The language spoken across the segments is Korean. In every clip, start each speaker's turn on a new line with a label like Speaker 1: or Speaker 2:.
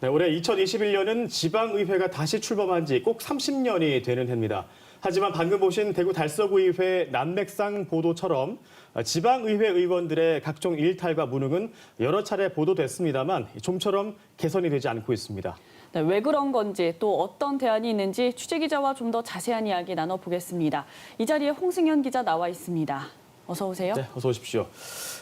Speaker 1: 네, 올해 2021년은 지방의회가 다시 출범한 지 꼭 30년이 되는 해입니다. 하지만 방금 보신 대구 달서구의회 남맥상 보도처럼 지방의회 의원들의 각종 일탈과 무능은 여러 차례 보도됐습니다만 좀처럼 개선이 되지 않고 있습니다.
Speaker 2: 네, 왜 그런 건지 또 어떤 대안이 있는지 취재기자와 좀 더 자세한 이야기 나눠보겠습니다. 이 자리에 홍승현 기자 나와 있습니다. 어서 오세요.
Speaker 1: 네, 어서 오십시오.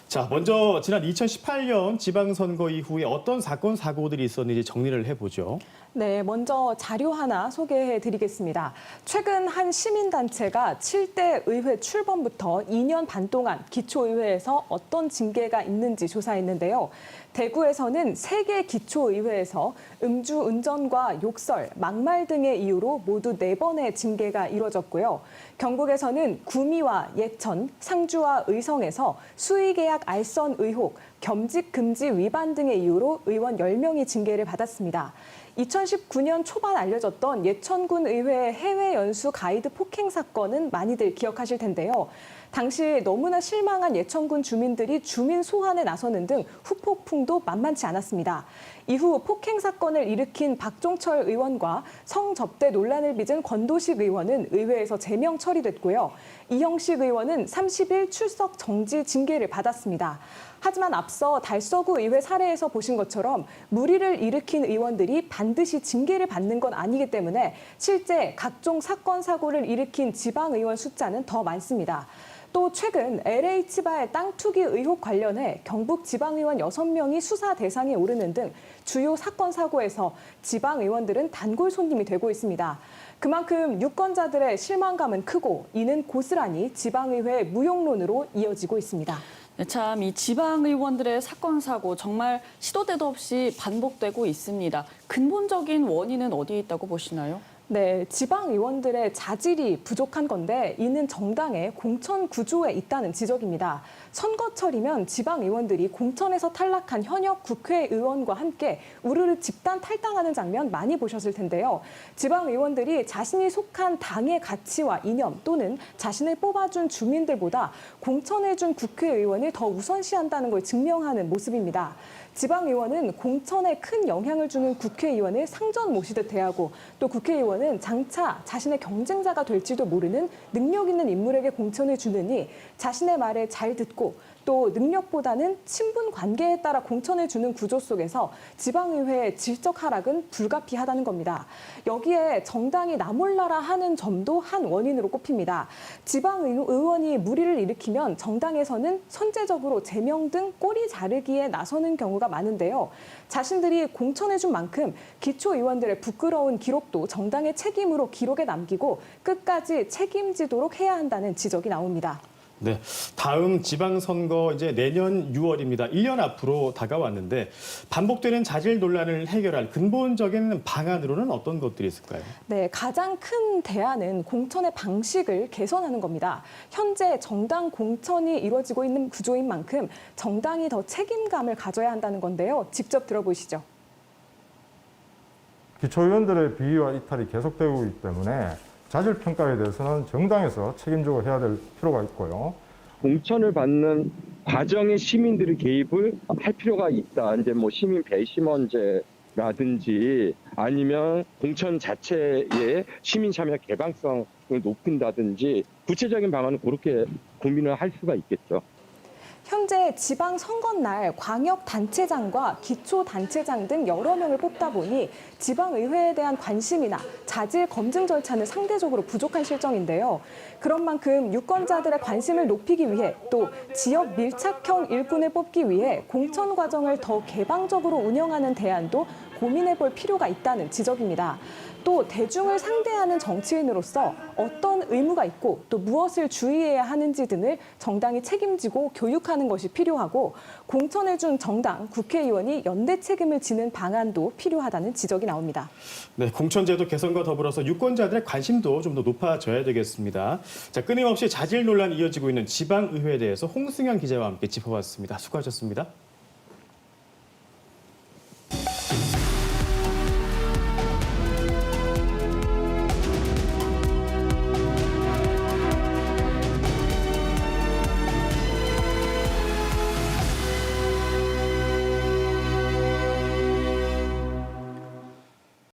Speaker 1: 자, 먼저 지난 2018년 지방선거 이후에 어떤 사건, 사고들이 있었는지 정리를 해보죠.
Speaker 3: 네, 먼저 자료 하나 소개해드리겠습니다. 최근 한 시민단체가 7대 의회 출범부터 2년 반 동안 기초의회에서 어떤 징계가 있는지 조사했는데요. 대구에서는 3개 기초의회에서 음주운전과 욕설, 막말 등의 이유로 모두 4번의 징계가 이뤄졌고요. 경북에서는 구미와 예천, 상주와 의성에서 수의계약 알선 의혹, 겸직 금지 위반 등의 이유로 의원 10명이 징계를 받았습니다. 2019년 초반 알려졌던 예천군 의회 해외 연수 가이드 폭행 사건은 많이들 기억하실 텐데요. 당시 너무나 실망한 예천군 주민들이 주민 소환에 나서는 등 후폭풍도 만만치 않았습니다. 이후 폭행 사건을 일으킨 박종철 의원과 성접대 논란을 빚은 권도식 의원은 의회에서 제명 처리됐고요. 이형식 의원은 30일 출석 정지 징계를 받았습니다. 하지만 앞서 달서구 의회 사례에서 보신 것처럼 물의를 일으킨 의원들이 반드시 징계를 받는 건 아니기 때문에 실제 각종 사건, 사고를 일으킨 지방의원 숫자는 더 많습니다. 또 최근 LH발 땅 투기 의혹 관련해 경북 지방의원 6명이 수사 대상에 오르는 등 주요 사건, 사고에서 지방의원들은 단골 손님이 되고 있습니다. 그만큼 유권자들의 실망감은 크고 이는 고스란히 지방의회 무용론으로 이어지고 있습니다.
Speaker 2: 네, 참 이 지방의원들의 사건, 사고 정말 시도 때도 없이 반복되고 있습니다. 근본적인 원인은 어디에 있다고 보시나요?
Speaker 3: 네, 지방의원들의 자질이 부족한 건데 이는 정당의 공천 구조에 있다는 지적입니다. 선거철이면 지방의원들이 공천에서 탈락한 현역 국회의원과 함께 우르르 집단 탈당하는 장면 많이 보셨을 텐데요. 지방의원들이 자신이 속한 당의 가치와 이념 또는 자신을 뽑아준 주민들보다 공천해준 국회의원을 더 우선시한다는 걸 증명하는 모습입니다. 지방의원은 공천에 큰 영향을 주는 국회의원을 상전 모시듯 대하고 또 국회의원은 장차 자신의 경쟁자가 될지도 모르는 능력 있는 인물에게 공천을 주느니 자신의 말에 잘 듣고 또 능력보다는 친분 관계에 따라 공천을 주는 구조 속에서 지방의회의 질적 하락은 불가피하다는 겁니다. 여기에 정당이 나몰라라 하는 점도 한 원인으로 꼽힙니다. 지방의원이 물의를 일으키면 정당에서는 선제적으로 제명 등 꼬리 자르기에 나서는 경우가 많은데요. 자신들이 공천해준 만큼 기초의원들의 부끄러운 기록도 정당의 책임으로 기록에 남기고 끝까지 책임지도록 해야 한다는 지적이 나옵니다.
Speaker 1: 네, 다음 지방선거 이제 내년 6월입니다. 1년 앞으로 다가왔는데 반복되는 자질 논란을 해결할 근본적인 방안으로는 어떤 것들이 있을까요?
Speaker 3: 네, 가장 큰 대안은 공천의 방식을 개선하는 겁니다. 현재 정당 공천이 이루어지고 있는 구조인 만큼 정당이 더 책임감을 가져야 한다는 건데요. 직접 들어보시죠.
Speaker 4: 기초의원들의 비위와 이탈이 계속되고 있기 때문에 자질 평가에 대해서는 정당에서 책임지고 해야 될 필요가 있고요.
Speaker 5: 공천을 받는 과정에 시민들의 개입을 할 필요가 있다. 이제 뭐 시민 배심원제라든지 아니면 공천 자체의 시민 참여 개방성을 높인다든지 구체적인 방안은 그렇게 고민을 할 수가 있겠죠.
Speaker 3: 현재 지방선거날 광역단체장과 기초단체장 등 여러 명을 뽑다 보니 지방의회에 대한 관심이나 자질 검증 절차는 상대적으로 부족한 실정인데요. 그런 만큼 유권자들의 관심을 높이기 위해 또 지역 밀착형 일꾼을 뽑기 위해 공천 과정을 더 개방적으로 운영하는 대안도 고민해 볼 필요가 있다는 지적입니다. 또 대중을 상대하는 정치인으로서 어떤 의무가 있고 또 무엇을 주의해야 하는지 등을 정당이 책임지고 교육하는 것이 필요하고 공천해준 정당, 국회의원이 연대 책임을 지는 방안도 필요하다는 지적이 나옵니다.
Speaker 1: 네, 공천제도 개선과 더불어서 유권자들의 관심도 좀 더 높아져야 되겠습니다. 자, 끊임없이 자질 논란이 이어지고 있는 지방의회에 대해서 홍승현 기자와 함께 짚어봤습니다. 수고하셨습니다.